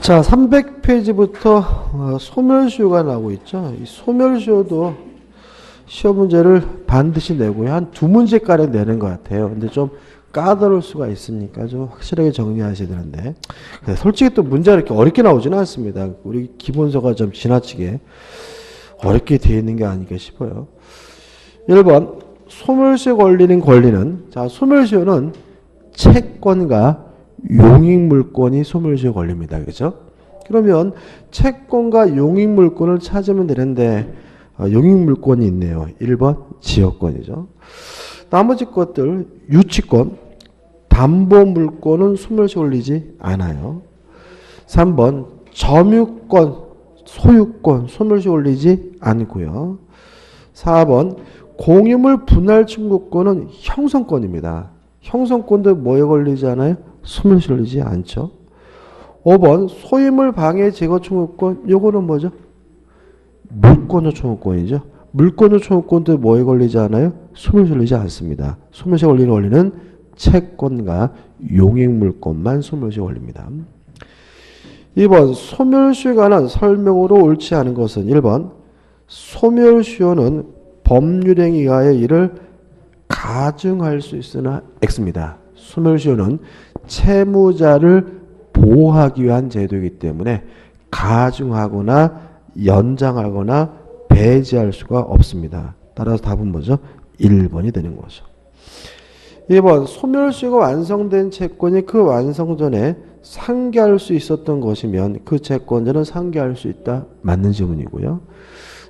자, 300페이지부터 소멸시효가 나오고 있죠. 이 소멸시효도 시험 문제를 반드시 내고요. 한 두 문제가량 내는 것 같아요. 근데 좀 까다로울 수가 있으니까 좀 확실하게 정리하셔야 되는데. 솔직히 또 문제가 이렇게 어렵게 나오지는 않습니다. 우리 기본서가 좀 지나치게 어렵게 되어 있는 게 아닌가 싶어요. 1번, 소멸시효 걸리는 권리는, 자, 소멸시효는 채권과 용익물권이 소멸시효 걸립니다. 그죠? 그러면 채권과 용익물권을 찾으면 되는데, 용익물권이 있네요. 1번, 지역권이죠. 나머지 것들, 유치권, 담보물권은 소멸시효 걸리지 않아요. 3번, 점유권, 소유권, 소멸시효 걸리지 않고요. 4번, 공유물 분할 청구권은 형성권입니다. 형성권도 뭐에 걸리지 않아요? 소멸시효 걸리지 않죠. 5번, 소유물 방해 제거 청구권, 요거는 뭐죠? 물권조 청구권이죠. 물권조 청구권도 뭐에 걸리지 않아요? 소멸시효 걸리지 않습니다. 소멸시효 걸리는 원리는 채권과 용익물권만 소멸시효 걸립니다. 2번, 소멸시효에 관한 설명으로 옳지 않은 것은 1번, 소멸시효는 법률행위 이하의 일을 가중할 수 있으나 X입니다. 소멸시효는 채무자를 보호하기 위한 제도이기 때문에 가중하거나 연장하거나 배제할 수가 없습니다. 따라서 답은 뭐죠? 1번이 되는 거죠. 2번, 소멸시효가 완성된 채권이 그 완성 전에 상계할 수 있었던 것이면 그 채권자는 상계할 수 있다. 맞는 질문이고요.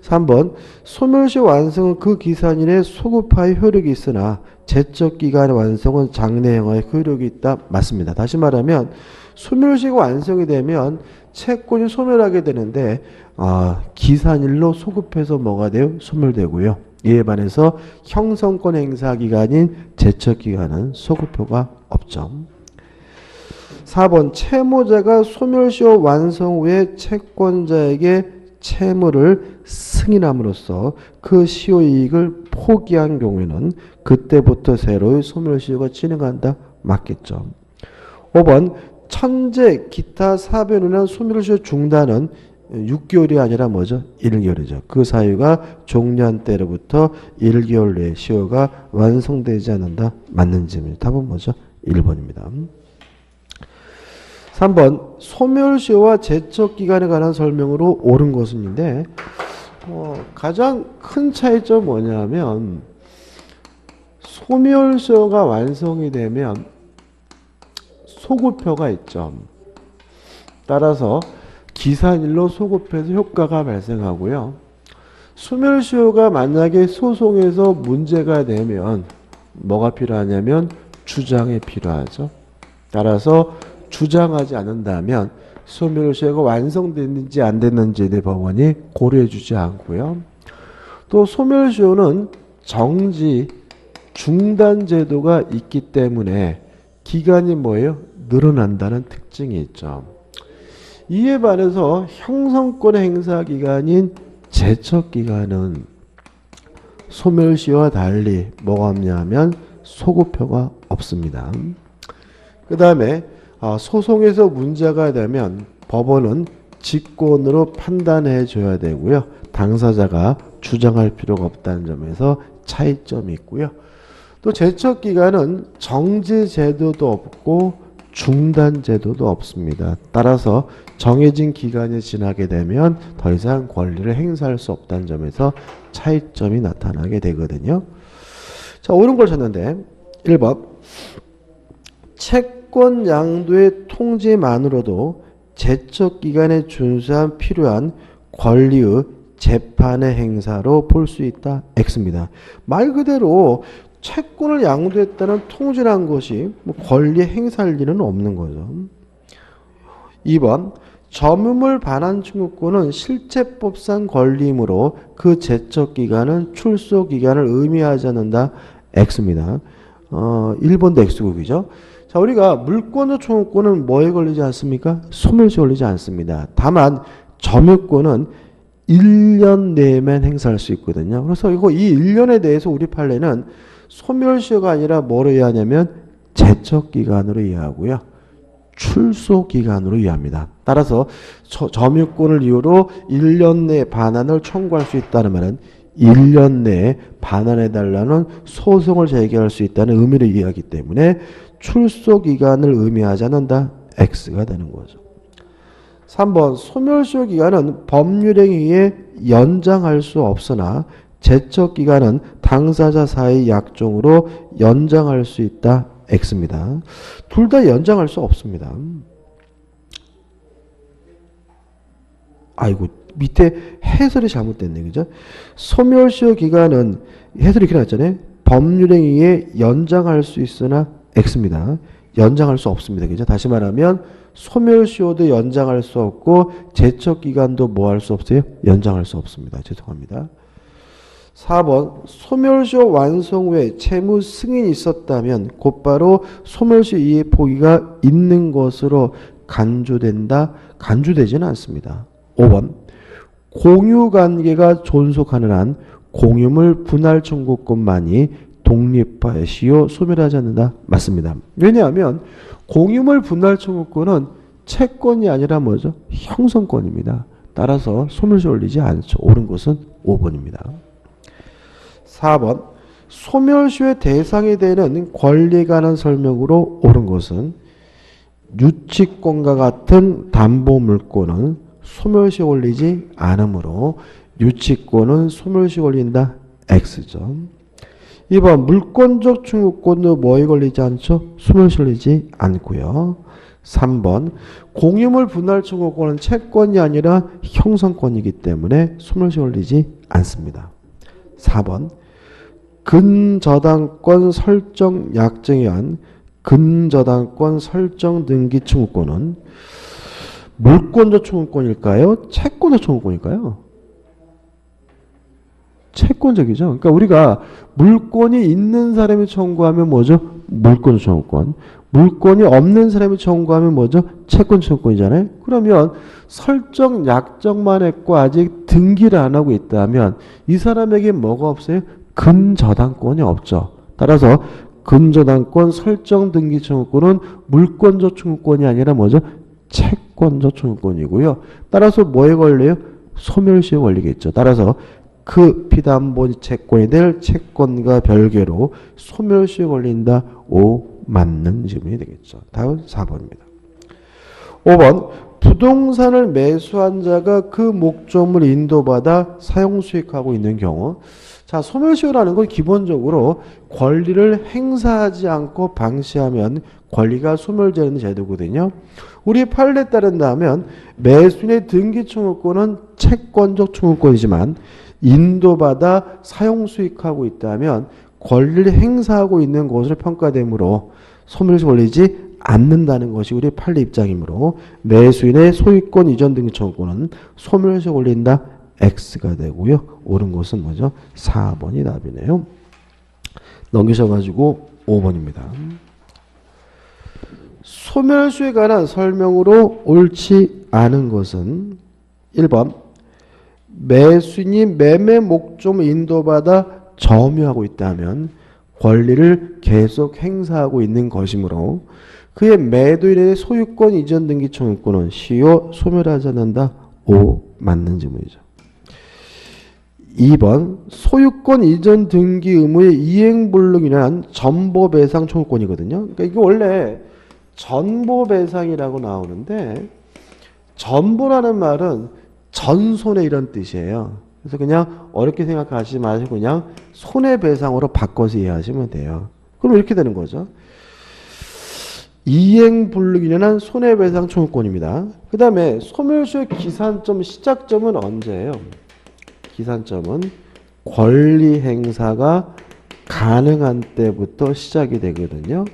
3번, 소멸시효 완성은 그 기산일에 소급하의 효력이 있으나 제척기간의 완성은 장래행하의 효력이 있다. 맞습니다. 다시 말하면 소멸시효가 완성이 되면 채권이 소멸하게 되는데 기산일로 소급해서 뭐가 돼요? 소멸되고요. 이에 반해서 형성권 행사 기간인 제척기간은 소급효가 없죠. 4번, 채무자가 소멸시효 완성 후에 채권자에게 채무를 승인함으로써 그 시효이익을 포기한 경우에는 그때부터 새로의 소멸시효가 진행한다. 맞겠죠. 5번, 천재 기타 사변으로 인한 소멸시효 중단은 6개월이 아니라 뭐죠? 1개월이죠. 그 사유가 종료한 때로부터 1개월 내에 시효가 완성되지 않는다. 맞는 질문입니다. 답은 뭐죠? 1번입니다. 3번, 소멸시효와 제척기간에 관한 설명으로 옳은 것인데 가장 큰 차이점은 뭐냐면 소멸시효가 완성이 되면 소급효가 있죠. 따라서 기산일로 소급해서 효과가 발생하고요. 소멸시효가 만약에 소송에서 문제가 되면 뭐가 필요하냐면 주장이 필요하죠. 따라서 주장하지 않는다면 소멸시효가 완성됐는지 안 됐는지에 대해 법원이 고려해 주지 않고요. 또 소멸시효는 정지, 중단 제도가 있기 때문에 기간이 뭐예요? 늘어난다는 특징이 있죠. 이에 반해서 형성권 행사 기간인 제척 기간은 소멸시효와 달리 뭐가 없냐면 소급효가 없습니다. 그 다음에 소송에서 문제가 되면 법원은 직권으로 판단해 줘야 되고요. 당사자가 주장할 필요가 없다는 점에서 차이점이 있고요. 또 제척기간은 정지 제도도 없고 중단 제도도 없습니다. 따라서 정해진 기간이 지나게 되면 더 이상 권리를 행사할 수 없다는 점에서 차이점이 나타나게 되거든요. 자, 옳은 걸 찾는데 1번, 채권 양도의 통지만으로도 제척기간에 준수한 필요한 권리의 재판의 행사로 볼 수 있다. X입니다. 말 그대로 채권을 양도했다는 통지한 것이 권리 행사할 일은 없는 거죠. 2번, 점유물 반환 청구권은 실체법상 권리이므로 그 제척기간은 출소기간을 의미하지 않는다. X입니다. 1번도 X국이죠. 자, 우리가 물권조 청구권은 뭐에 걸리지 않습니까? 소멸시효에 걸리지 않습니다. 다만 점유권은 1년 내에만 행사할 수 있거든요. 그래서 이 1년에 대해서 우리 판례는 소멸시효가 아니라 뭐로 이해하냐면 제척기간으로 이해하고요. 출소 기간으로 이해합니다. 따라서 점유권을 이유로 1년 내에 반환을 청구할 수 있다는 말은 1년 내에 반환해달라는 소송을 제기할 수 있다는 의미를 이해하기 때문에 출소 기간을 의미하지 않는다. X가 되는 거죠. 3번 소멸시효 기간은 법률에 의해 연장할 수 없으나 제척 기간은 당사자 사이 약정으로 연장할 수 있다. X입니다. 둘 다 연장할 수 없습니다. 아이고 밑에 해설이 잘못됐네. 그죠? 소멸시효 기간은 해설이 이렇게 나왔잖아요. 법률에 의해 연장할 수 있으나 X입니다. 연장할 수 없습니다. 그죠? 다시 말하면 소멸시효도 연장할 수 없고 제척기간도 뭐 할 수 없어요? 연장할 수 없습니다. 죄송합니다. 4번 소멸시효 완성 후에 채무 승인이 있었다면 곧바로 소멸시효 이해 포기가 있는 것으로 간주된다. 간주되지는 않습니다. 5번 공유관계가 존속하는 한 공유물 분할 청구권만이 독립하여 시효 소멸하지 않는다. 맞습니다. 왜냐하면 공유물 분할 청구권은 채권이 아니라 뭐죠? 형성권입니다. 따라서 소멸시효 올리지 않죠. 옳은 것은 5번입니다. 4번 소멸시효의 대상이 되는 권리에 관한 설명으로 옳은 것은 유치권과 같은 담보물권은 소멸시효 올리지 않으므로 유치권은 소멸시효 올린다. X죠. 2번 물권적 청구권도 뭐에 걸리지 않죠? 소멸시효 올리지 않고요. 3번 공유물 분할 청구권은 채권이 아니라 형성권이기 때문에 소멸시효 올리지 않습니다. 4번 근저당권 설정 약정에 의한 근저당권 설정 등기 청구권은 물권적 청구권일까요? 채권적 청구권일까요? 채권적이죠. 그러니까 우리가 물권이 있는 사람이 청구하면 뭐죠? 물권적 청구권. 물권이 없는 사람이 청구하면 뭐죠? 채권 청구권이잖아요. 그러면 설정 약정만 했고 아직 등기를 안 하고 있다면 이 사람에게 뭐가 없어요? 근저당권이 없죠. 따라서 근저당권 설정 등기 청구권은 물권적 청구권이 아니라 뭐죠? 채권적 청구권이고요. 따라서 뭐에 걸려요? 소멸시효 걸리겠죠. 따라서 그 피담보 채권이 될 채권과 별개로 소멸시효 걸린다. 5 맞는 질문이 되겠죠. 다음 4번입니다. 5번 부동산을 매수한 자가 그 목적물 인도받아 사용 수익하고 있는 경우 자 소멸시효라는 건 기본적으로 권리를 행사하지 않고 방치하면 권리가 소멸되는 제도거든요. 우리 판례에 따른다면 매수인의 등기 청구권은 채권적 청구권이지만 인도받아 사용 수익하고 있다면 권리를 행사하고 있는 것으로 평가되므로 소멸시효 걸리지 않는다는 것이 우리 판례 입장이므로 매수인의 소유권 이전 등기 청구권은 소멸시효 걸린다. X가 되고요. 옳은 것은 뭐죠? 4번이 답이네요. 넘기셔가지고 5번입니다. 소멸시효에 관한 설명으로 옳지 않은 것은 1번 매수인이 매매 목적을 인도받아 점유하고 있다면 권리를 계속 행사하고 있는 것이므로 그의 매도인의 소유권 이전 등기 청구권은 시효 소멸하지 않는다. 5 맞는 질문이죠. 2번 소유권 이전 등기 의무의 이행불능이란 전보배상 청구권이거든요. 그러니까 이게 원래 전보배상이라고 나오는데 전보라는 말은 전손해 이런 뜻이에요. 그래서 그냥 어렵게 생각하지 마시고 그냥 손해배상으로 바꿔서 이해하시면 돼요. 그럼 이렇게 되는 거죠. 이행불능이란 손해배상 청구권입니다. 그 다음에 소멸시효 기산점 시작점은 언제예요? 기산점은 권리 행사가 가능한 때부터 시작이 되거든요.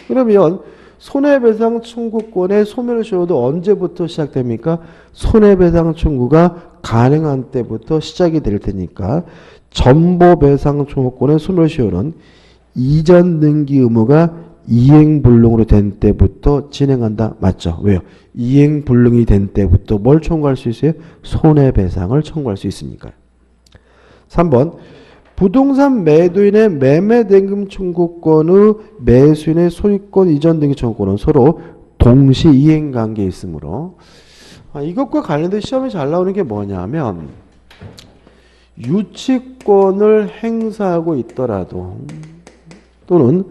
그러면 손해배상 청구권의 소멸시효도 언제부터 시작됩니까? 손해배상 청구가 가능한 때부터 시작이 될 테니까 전보배상 청구권의 소멸시효는 이전 등기 의무가 이행불능으로 된 때부터 진행한다. 맞죠? 왜요? 이행불능이 된 때부터 뭘 청구할 수 있어요? 손해배상을 청구할 수 있으니까요. 3번 부동산 매도인의 매매대금 청구권의 매수인의 소유권 이전 등기 청구권은 서로 동시 이행 관계에 있으므로 이것과 관련된 시험이 잘 나오는 게 뭐냐면 유치권을 행사하고 있더라도 또는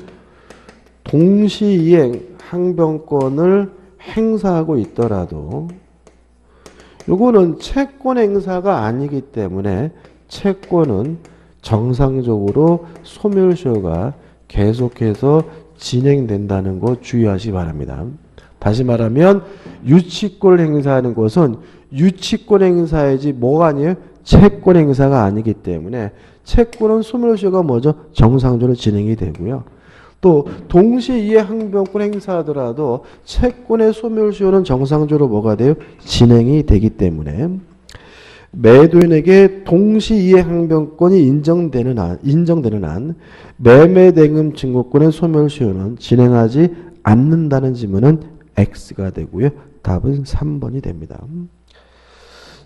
동시 이행 항변권을 행사하고 있더라도 요거는 채권 행사가 아니기 때문에 채권은 정상적으로 소멸시효가 계속해서 진행된다는 거 주의하시기 바랍니다. 다시 말하면 유치권을 행사하는 것은 유치권 행사이지 뭐가 아니에요? 채권 행사가 아니기 때문에 채권은 소멸시효가 뭐죠? 정상적으로 진행이 되고요. 또 동시에 이해 항변권 행사하더라도 채권의 소멸시효는 정상적으로 뭐가 돼요? 진행이 되기 때문에 매도인에게 동시 이해 항변권이 인정되는 한 매매대금 증거권의 소멸시효는 진행하지 않는다는 지문은 X가 되고요. 답은 3번이 됩니다.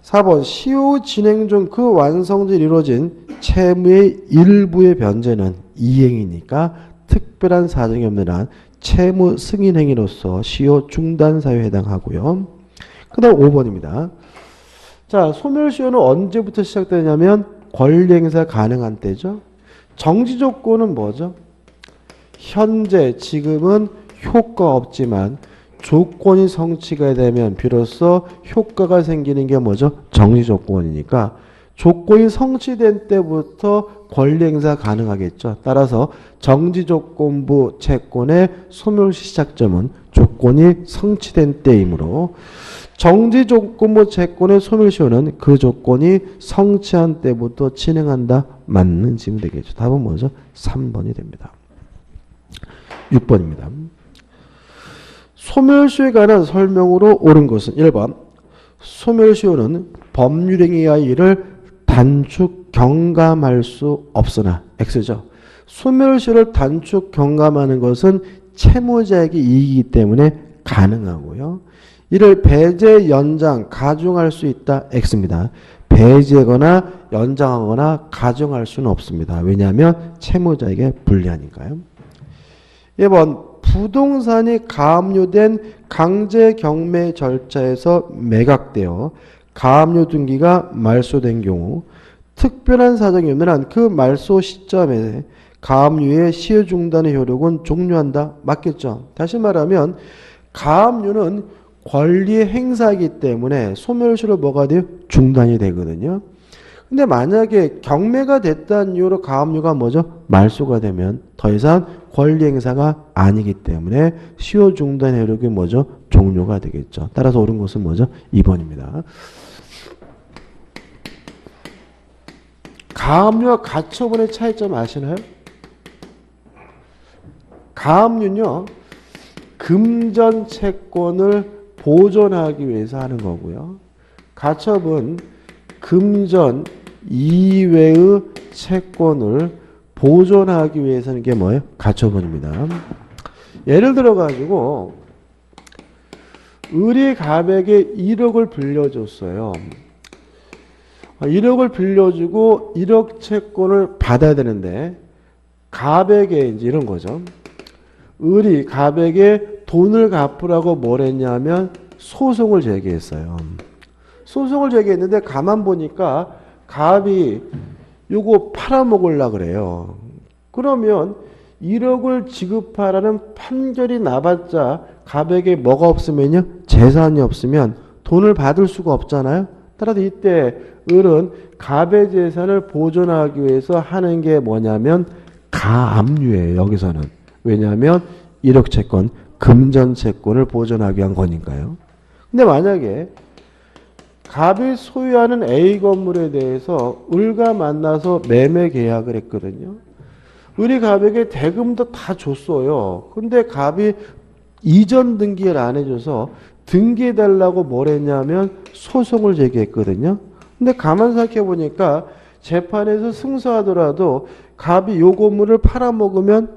4번 시효 진행 중 그 완성질이 이루어진 채무의 일부의 변제는 이행이니까 특별한 사정이 없는 한 채무 승인 행위로서 시효 중단 사유에 해당하고요. 그 다음 5번입니다. 자, 소멸시효는 언제부터 시작되냐면 권리 행사 가능한 때죠. 정지 조건은 뭐죠? 현재 지금은 효과 없지만 조건이 성취가 되면 비로소 효과가 생기는 게 뭐죠? 정지 조건이니까 조건이 성취된 때부터 권리 행사 가능하겠죠. 따라서 정지 조건부 채권의 소멸시 시작점은 조건이 성취된 때이므로 정지 조건부 채권의 소멸시효는 그 조건이 성취한 때부터 진행한다. 맞는 질문 되겠죠. 답은 뭐죠? 3번이 됩니다. 6번입니다. 소멸시효에 관한 설명으로 옳은 것은 1번 소멸시효는 법률행위에 의한 일을 단축 경감할 수 없으나 X죠. 소멸시효를 단축 경감하는 것은 채무자에게 이익이기 때문에 가능하고요. 이를 배제, 연장, 가중할 수 있다. X입니다. 배제하거나 연장하거나 가중할 수는 없습니다. 왜냐하면 채무자에게 불리하니까요. 2번 부동산이 가압류된 강제 경매 절차에서 매각되어 가압류 등기가 말소된 경우 특별한 사정이 없는 한 그 말소 시점에 가압류의 시효 중단의 효력은 종료한다. 맞겠죠? 다시 말하면 가압류는 권리의 행사이기 때문에 소멸시효로 뭐가 돼요? 중단이 되거든요. 근데 만약에 경매가 됐다는 이유로 가압류가 뭐죠? 말소가 되면 더 이상 권리 행사가 아니기 때문에 시효 중단 효력이 뭐죠? 종료가 되겠죠. 따라서 옳은 것은 뭐죠? 2번입니다. 가압류와 가처분의 차이점 아시나요? 가압류는요. 금전 채권을 보존하기 위해서 하는 거고요. 가처분 금전 이외의 채권을 보존하기 위해서 하는 게 뭐예요? 가처분입니다. 예를 들어 가지고 을이 갑에게 1억을 빌려줬어요. 1억을 빌려주고 1억 채권을 받아야 되는데 갑에게 이제 이런 거죠. 을이 갑에게 돈을 갚으라고 뭘 했냐면 소송을 제기했어요. 소송을 제기했는데 가만 보니까 갑이 요거 팔아먹으려고 그래요. 그러면 1억을 지급하라는 판결이 나봤자 갑에게 뭐가 없으면요? 재산이 없으면 돈을 받을 수가 없잖아요. 따라서 이때 을은 갑의 재산을 보존하기 위해서 하는 게 뭐냐면 가압류예요. 여기서는. 왜냐하면 1억 채권, 금전 채권을 보존하기 위한 거니까요. 근데 만약에 갑이 소유하는 A 건물에 대해서 을과 만나서 매매 계약을 했거든요. 을이 갑에게 대금도 다 줬어요. 근데 갑이 이전 등기를 안 해줘서 등기해달라고 뭘 했냐면 소송을 제기했거든요. 근데 가만 생각해 보니까 재판에서 승소하더라도 갑이 요 건물을 팔아먹으면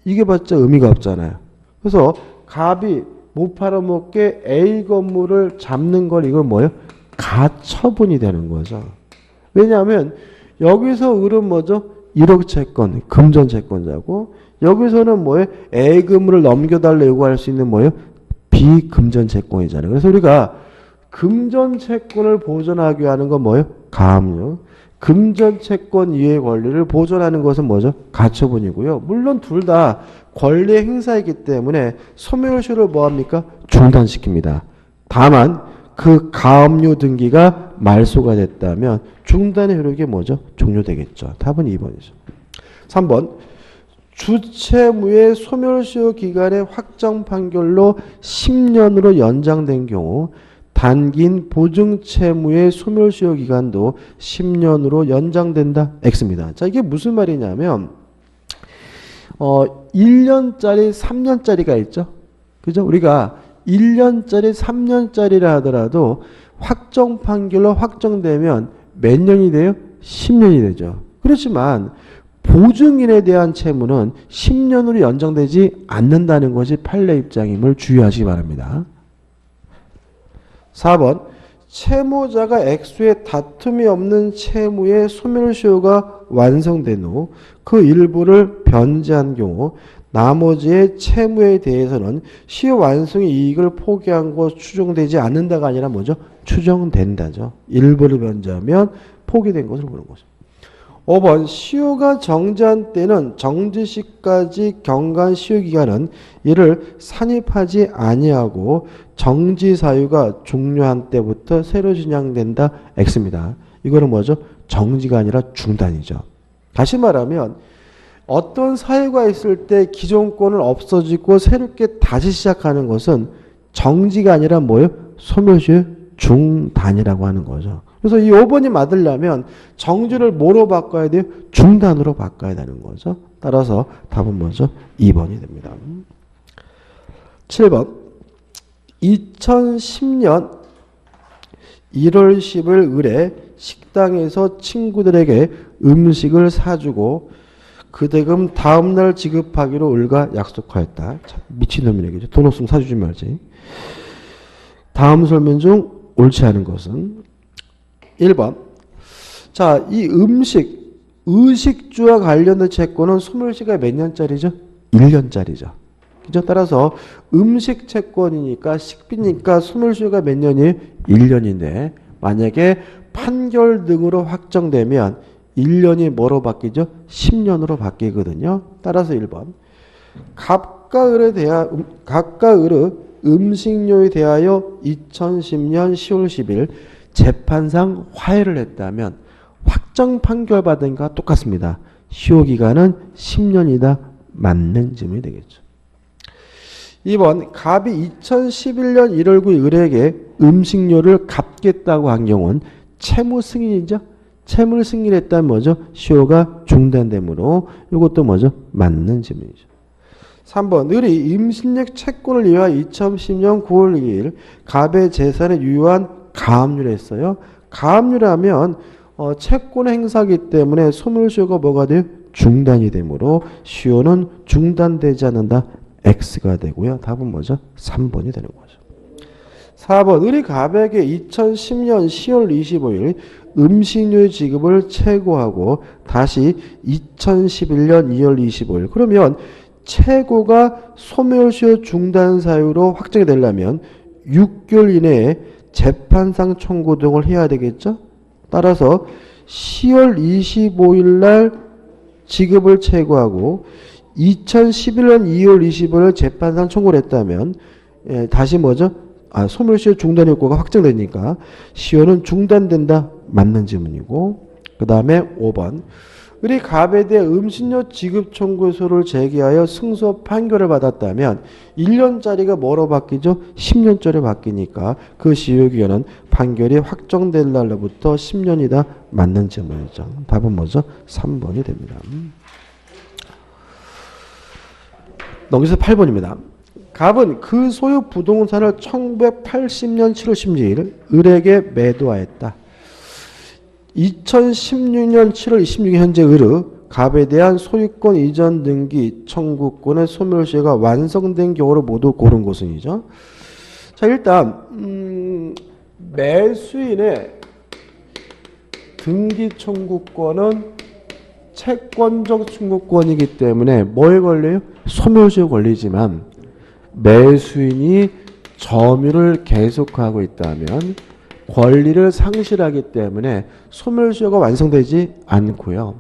이게 봤자 의미가 없잖아요. 그래서 갑이 못 팔아먹게 A 건물을 잡는 걸 이건 뭐예요? 가처분이 되는 거죠. 왜냐하면 여기서 을은 뭐죠? 1억 채권, 금전 채권자고 여기서는 뭐예요? A 건물을 넘겨달라 요구할 수 있는 뭐예요? 비금전 채권이잖아요. 그래서 우리가 금전 채권을 보존하기 위하는 건 뭐예요? 가압류. 금전 채권 이외의 권리를 보존하는 것은 뭐죠? 가처분이고요. 물론 둘 다 권리 행사이기 때문에 소멸시효를 뭐합니까? 중단시킵니다. 다만 그 가압류 등기가 말소가 됐다면 중단의 효력이 뭐죠? 종료되겠죠. 답은 2번이죠. 3번 주채무의 소멸시효 기간의 확정 판결로 10년으로 연장된 경우 단기인 보증채무의 소멸시효 기간도 10년으로 연장된다. X입니다. 자, 이게 무슨 말이냐면 1년짜리 3년짜리가 있죠. 그죠? 우리가 1년짜리 3년짜리라 하더라도 확정 판결로 확정되면 몇 년이 돼요? 10년이 되죠. 그렇지만 보증인에 대한 채무는 10년으로 연장되지 않는다는 것이 판례 입장임을 주의하시기 바랍니다. 4번 채무자가 액수에 다툼이 없는 채무의 소멸시효가 완성된 후 그 일부를 변제한 경우 나머지의 채무에 대해서는 시효 완성의 이익을 포기한 것 추정되지 않는다가 아니라 뭐죠? 추정된다죠. 일부를 변제하면 포기된 것으로 보는 거죠. 5번 시효가 정지한 때는 정지 시까지 경과한 시효 기간은 이를 산입하지 아니하고 정지 사유가 종료한 때부터 새로 진행된다. X입니다. 이거는 뭐죠? 정지가 아니라 중단이죠. 다시 말하면 어떤 사유가 있을 때 기존권을 없어지고 새롭게 다시 시작하는 것은 정지가 아니라 뭐예요? 소멸시효 중단이라고 하는 거죠. 그래서 이 5번이 맞으려면 정지를 뭐로 바꿔야 돼요? 중단으로 바꿔야 되는 거죠. 따라서 답은 뭐죠? 2번이 됩니다. 7번 2010년 1월 10일 을에 식당에서 친구들에게 음식을 사주고 그 대금 다음날 지급하기로 을과 약속하였다. 참, 미친놈이네. 돈 없으면 사주지 말지. 다음 설명 중 옳지 않은 것은 1번. 자, 이 의식주와 관련된 채권은 소멸시가 몇 년짜리죠? 1년짜리죠. 그죠? 따라서 음식 채권이니까 식비니까 소멸시효가 몇 년이에요? 1년인데 만약에 판결 등으로 확정되면 1년이 뭐로 바뀌죠? 10년으로 바뀌거든요. 따라서 1번. 갑과 을의 음식료에 대하여 2010년 10월 10일 재판상 화해를 했다면 확정 판결 받은 것과 똑같습니다. 시효기간은 10년이다. 맞는 질문이 되겠죠. 2번 갑이 2011년 1월 9일 을에게 음식료를 갚겠다고 한 경우는 채무 승인이죠. 채무를 승인했다면 뭐죠? 시효가 중단되므로 이것도 뭐죠? 맞는 질문이죠. 3번 을이 임신력 채권을 위하여 2010년 9월 2일 갑의 재산에 유효한 가압류를 했어요. 가압류라면 채권 행사기 때문에 소멸시효가 뭐가 돼요? 중단이 되므로 시효는 중단되지 않는다. X가 되고요. 답은 뭐죠? 3번이 되는 거죠. 4번 을이 갑에게 2010년 10월 25일 음식료 지급을 최고하고 다시 2011년 2월 25일 그러면 최고가 소멸시효 중단 사유로 확정이 되려면 6개월 이내에 재판상 청구 등을 해야 되겠죠. 따라서 10월 25일 날 지급을 최고하고 2011년 2월 25일 재판상 청구를 했다면 다시 뭐죠? 소멸시효 중단 효과가 확정되니까 시효는 중단된다. 맞는 질문이고 그 다음에 5번 을이 갑에 대해 음식료 지급 청구서를 제기하여 승소 판결을 받았다면 1년짜리가 뭐로 바뀌죠? 10년짜리 바뀌니까 그 시효기간은 판결이 확정될 날로부터 10년이다. 맞는 질문이죠. 답은 뭐죠? 3번이 됩니다. 여기서 8번입니다. 갑은 그 소유 부동산을 1980년 7월 16일 을에게 매도하였다. 2016년 7월 26일 현재 을의 갑에 대한 소유권 이전 등기 청구권의 소멸시효가 완성된 경우로 모두 고른 것은이죠. 자, 일단 매수인의 등기 청구권은 채권적 청구권이기 때문에 뭐에 걸려요? 소멸시효 걸리지만 매수인이 점유를 계속하고 있다면 권리를 상실하기 때문에 소멸시효가 완성되지 않고요.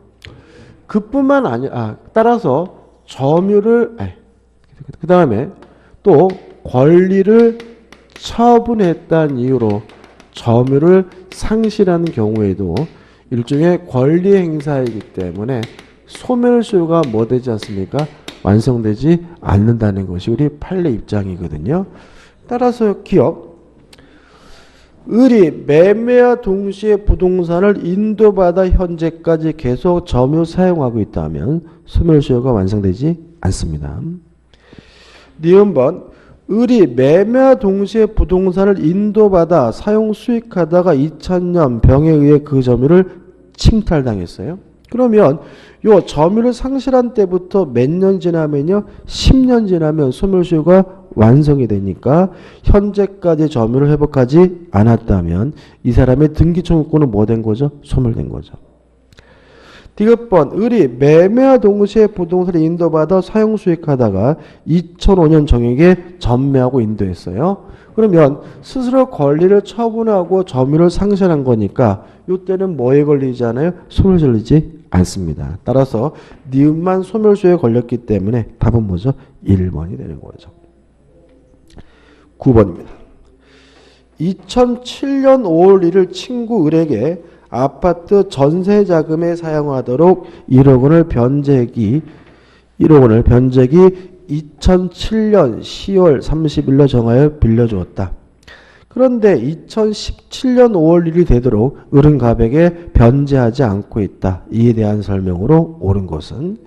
그뿐만 아니라 따라서 점유를 그 다음에 또 권리를 처분했다는 이유로 점유를 상실하는 경우에도 일종의 권리 행사이기 때문에 소멸시효가 뭐 되지 않습니까? 완성되지 않는다는 것이 우리 판례 입장이거든요. 따라서 기억 을이 매매와 동시에 부동산을 인도받아 현재까지 계속 점유 사용하고 있다면 소멸시효가 완성되지 않습니다. 니은번 을이 매매와 동시에 부동산을 인도받아 사용 수익하다가 2000년 병에 의해 그 점유를 칭탈당했어요. 그러면 요 점유를 상실한 때부터 몇 년 지나면요? 10년 지나면 소멸시효가 완성이 되니까 현재까지 점유를 회복하지 않았다면 이 사람의 등기청구권은 뭐 된 거죠? 소멸된 거죠. 디귿번 을이 매매와 동시에 부동산을 인도받아 사용 수익하다가 2005년 정액에 전매하고 인도했어요. 그러면 스스로 권리를 처분하고 점유를 상실한 거니까 이때는 뭐에 걸리잖아요? 소멸시효에 걸리지 않습니다. 따라서 니은만 소멸시효에 걸렸기 때문에 답은 뭐죠? 1번이 되는 거죠. 9번입니다. 2007년 5월 1일 친구 을에게 아파트 전세 자금에 사용하도록 1억 원을 변제기 2007년 10월 30일로 정하여 빌려주었다. 그런데 2017년 5월 1일이 되도록 을은 갑에게 변제하지 않고 있다. 이에 대한 설명으로 옳은 것은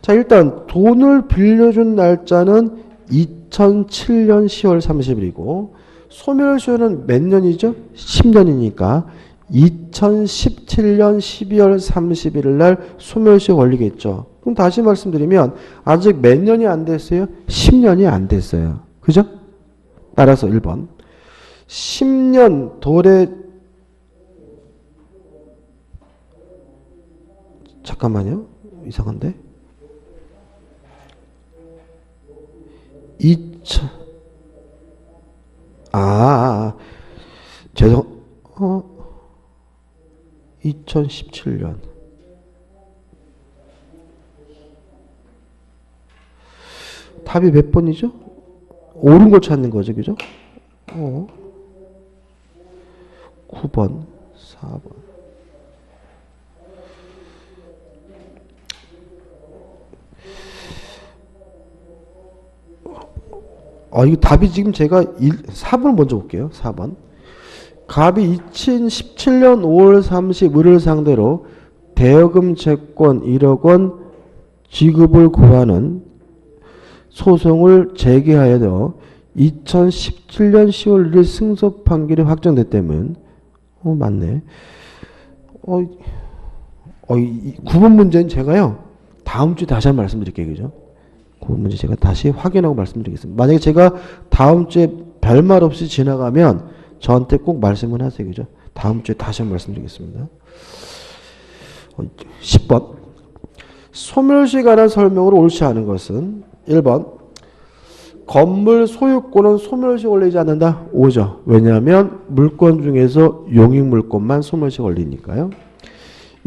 자 일단 돈을 빌려준 날짜는 2007년 10월 30일이고 소멸시효는 몇 년이죠? 10년이니까 2017년 12월 31일 날 소멸시효 걸리겠죠. 그럼 다시 말씀드리면 아직 몇 년이 안 됐어요? 10년이 안 됐어요. 그죠? 따라서 1번 10년 도래 잠깐만요. 이상한데 2017년 답이 몇 번이죠? 옳은 걸 찾는 거죠. 그죠? 9번 4번 이거 답이 지금 제가 4번을 먼저 볼게요. 4번 갑이 2017년 5월 30일을 상대로 대여금 채권 1억 원 지급을 구하는 소송을 제기하여 2017년 10월 1일 승소 판결이 확정됐다면 맞네. 9번 문제는 제가요. 다음 주에 다시 한번 말씀드릴게요. 그죠? 9번 문제 제가 다시 확인하고 말씀드리겠습니다. 만약에 제가 다음 주에 별말 없이 지나가면 저한테 꼭 말씀을 하세요. 그죠? 다음 주에 다시 한번 말씀드리겠습니다. 10번. 소멸시효에 관한 설명으로 옳지 않은 것은 1번. 건물 소유권은 소멸시효 걸리지 않는다. 5죠. 왜냐하면 물권 중에서 용익물권만 소멸시효 걸리니까요.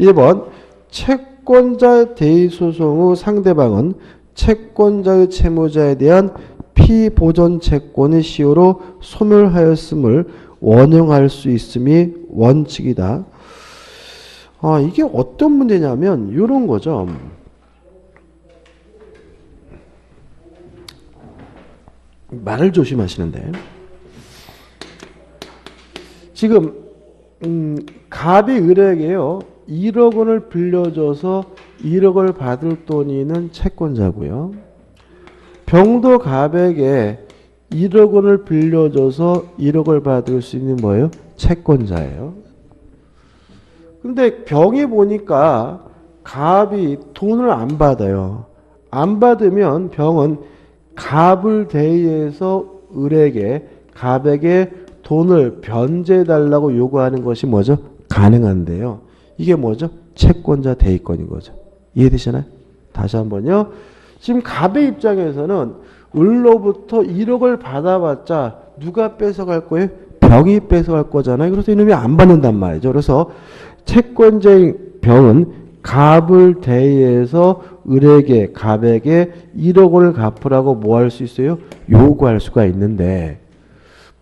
1번. 채권자 대의소송 후 상대방은 채권자의 채무자에 대한 피보전 채권의 시효로 소멸하였음을 원용할 수 있음이 원칙이다. 이게 어떤 문제냐면 이런 거죠. 말을 조심하시는데 지금 갑이 을에게요 1억 원을 빌려줘서 1억을 받을 돈이 있는 채권자고요. 병도 갑에게 1억 원을 빌려줘서 1억을 받을 수 있는 뭐예요? 채권자예요. 근데 병이 보니까 갑이 돈을 안 받아요. 안 받으면 병은 갑을 대의해서 을에게 갑에게 돈을 변제해달라고 요구하는 것이 뭐죠? 가능한데요. 이게 뭐죠? 채권자 대의권인 거죠. 이해되시나요? 다시 한번요. 지금 갑의 입장에서는 을로부터 1억을 받아봤자 누가 뺏어갈 거예요? 병이 뺏어갈 거잖아요. 그래서 이놈이 안 받는단 말이죠. 그래서 채권자인 병은 갑을 대의해서 을에게, 갑에게 1억 원을 갚으라고 뭐 할 수 있어요? 요구할 수가 있는데,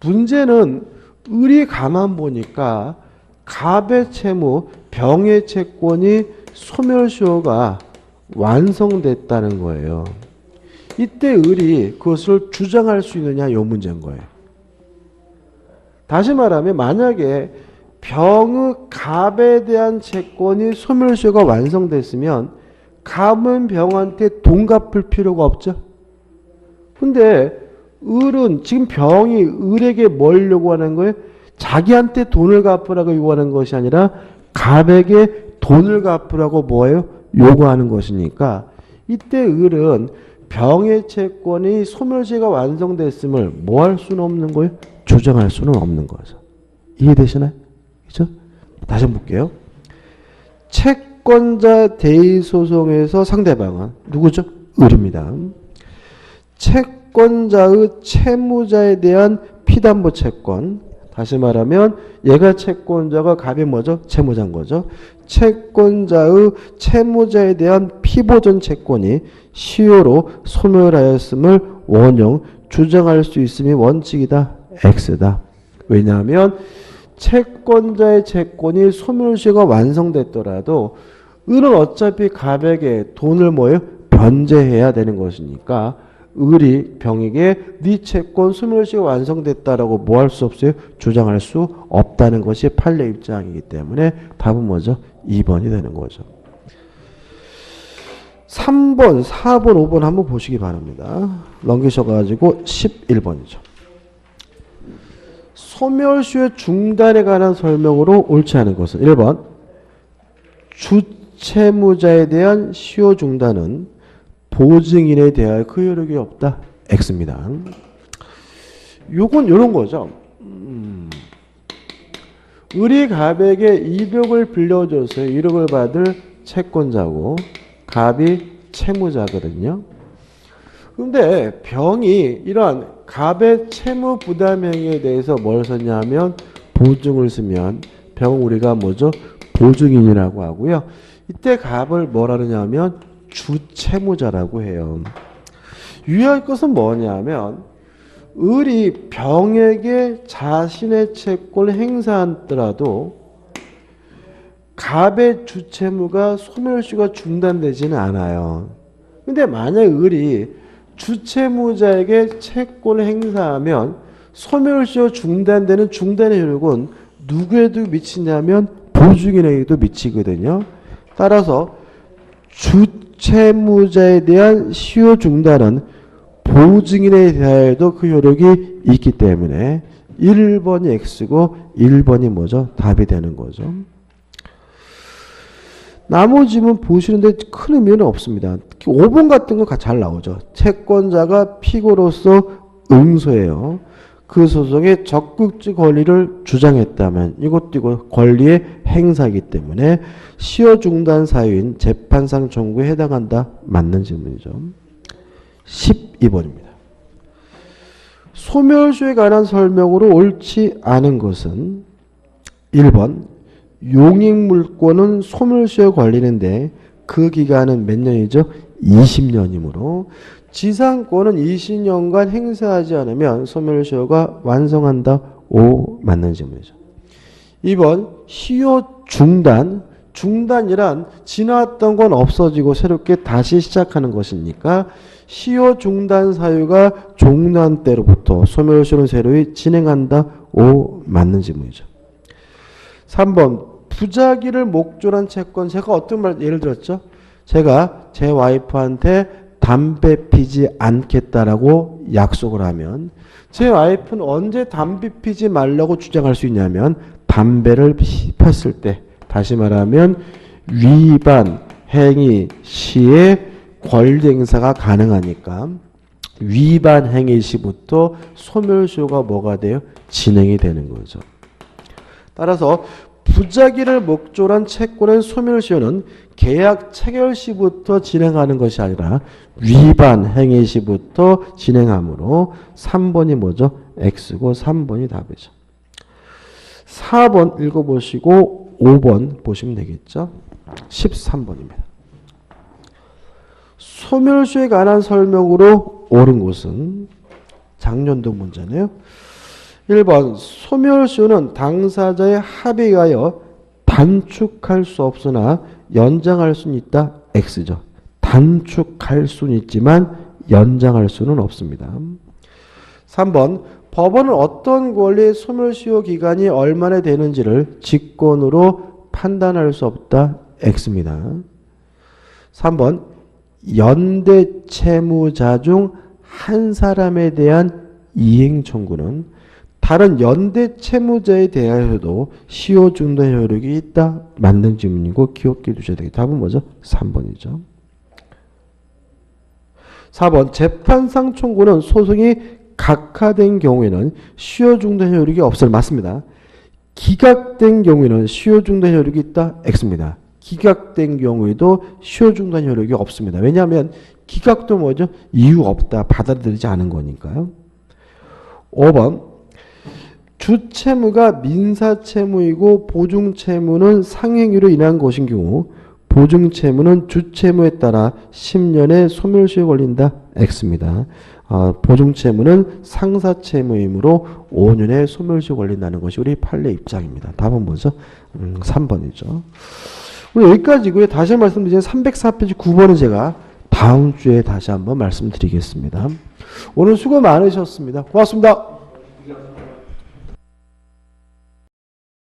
문제는 을이 가만 보니까 갑의 채무, 병의 채권이 소멸시효가 완성됐다는 거예요. 이때 을이 그것을 주장할 수 있느냐, 이 문제인 거예요. 다시 말하면 만약에 병의 갑에 대한 채권이 소멸시효가 완성됐으면 갑은 병한테 돈 갚을 필요가 없죠. 근데 을은 지금 병이 을에게 뭘 요구하는 거예요? 자기한테 돈을 갚으라고 요구하는 것이 아니라 갑에게 돈을 갚으라고 뭐예요? 요구하는 것이니까 이때 을은 병의 채권이 소멸시효가 완성됐음을 뭐 할 수는 없는 거예요? 주장할 수는 없는 거죠. 이해되시나요? 그렇죠? 다시 한번 볼게요. 채권자 대의 소송에서 상대방은 누구죠? 을입니다. 채권자의 채무자에 대한 피담보 채권, 다시 말하면 얘가 채권자가 갑이 뭐죠? 채무자인 거죠. 채권자의 채무자에 대한 피보전 채권이 시효로 소멸하였음을 원형 주장할 수 있음이 원칙이다. X다. 왜냐하면 채권자의 채권이 소멸시효가 완성됐더라도 을은 어차피 갑에게 돈을 뭐예요? 변제해야 되는 것이니까 을이 병에게 네 채권 소멸시효가 완성됐다라고 뭐 할 수 없어요? 주장할 수 없다는 것이 판례 입장이기 때문에 답은 뭐죠? 2번이 되는 거죠. 3번, 4번, 5번 한번 보시기 바랍니다. 넘기셔가지고 11번이죠. 소멸시효 중단에 관한 설명으로 옳지 않은 것은 1번 주채무자에 대한 시효 중단은 보증인에 대하여 그 효력이 없다. X입니다. 요건 요런 거죠. 을이 갑에게 2억을 빌려줘서 1억을 받을 채권자고 갑이 채무자거든요. 그런데 병이 이러한 갑의 채무 부담 행위에 대해서 뭘 썼냐 하면 보증을 쓰면 병은 우리가 뭐죠? 보증인이라고 하고요. 이때 갑을 뭐라 그러냐면 주채무자라고 해요. 유의할 것은 뭐냐면 을이 병에게 자신의 채권을 행사하더라도 갑의 주채무가 소멸시효가 중단되지는 않아요. 근데 만약 을이 주채무자에게 채권을 행사하면 소멸시효 중단되는 중단의 효력은 누구에도 미치냐면 보증인에게도 미치거든요. 따라서 주채무자에 대한 시효 중단은 보증인에 대하여도 그 효력이 있기 때문에 1번이 X고 1번이 뭐죠? 답이 되는 거죠. 나머지는 보시는데 큰 의미는 없습니다. 5번 같은 거 잘 나오죠. 채권자가 피고로서 응소해요. 그 소송에 적극적 권리를 주장했다면 이것도 권리의 행사이기 때문에 시효 중단 사유인 재판상 청구에 해당한다. 맞는 질문이죠. 12번입니다. 소멸시효에 관한 설명으로 옳지 않은 것은 1번 용익물권은 소멸시효에 걸리는데 그 기간은 몇 년이죠? 20년이므로 지상권은 20년간 행사하지 않으면 소멸시효가 완성한다. O 맞는 질문이죠. 2번 시효 중단. 중단이란 지나왔던 건 없어지고 새롭게 다시 시작하는 것이니까 시효 중단 사유가 종료한 때로부터 소멸시효는 새로이 진행한다. O 맞는 질문이죠. 3번 부작위를 목조한 채권. 제가 어떤 말 예를 들었죠? 제가 제 와이프한테 담배 피지 않겠다라고 약속을 하면 제 와이프는 언제 담배 피지 말라고 주장할 수 있냐면 담배를 폈을 때, 다시 말하면 위반 행위 시에 권리 행사가 가능하니까 위반 행위 시부터 소멸시효가 뭐가 돼요? 진행이 되는 거죠. 따라서 부작위를 목적으로 한 채권의 소멸시효는 계약 체결 시부터 진행하는 것이 아니라 위반 행위 시부터 진행하므로 3번이 뭐죠? X고 3번이 답이죠. 4번 읽어보시고 5번 보시면 되겠죠. 13번입니다. 소멸시효에 관한 설명으로 옳은 곳은 작년도 문제네요. 1번 소멸시효는 당사자의 합의에 의하여 단축할 수 없으나 연장할 수는 있다. X죠. 단축할 수는 있지만 연장할 수는 없습니다. 3번 법원은 어떤 권리의 소멸시효 기간이 얼마나 되는지를 직권으로 판단할 수 없다. X입니다. 3번 연대 채무자 중 한 사람에 대한 이행 청구는 다른 연대 채무자에 대하여도 시효 중단 효력이 있다. 맞는 질문이고 기억해 두셔야 되겠다. 답은 뭐죠? 3번이죠. 4번 재판상 청구는 소송이 각하된 경우에는 시효 중단 효력이 없어요. 맞습니다. 기각된 경우에는 시효 중단 효력이 있다. X입니다. 기각된 경우에도 시효 중단 효력이 없습니다. 왜냐하면 기각도 뭐죠? 이유 없다. 받아들이지 않은 거니까요. 5번 주채무가 민사채무이고 보증채무는 상행위로 인한 것인 경우 보증채무는 주채무에 따라 10년의 소멸시효에 걸린다. X입니다. 보증채무는 상사채무이므로 5년의 소멸시효에 걸린다는 것이 우리 판례 입장입니다. 답은 뭐죠? 3번이죠. 우리 여기까지고요. 다시 말씀드리면 304페이지 9번은 제가 다음 주에 다시 한번 말씀드리겠습니다. 오늘 수고 많으셨습니다. 고맙습니다.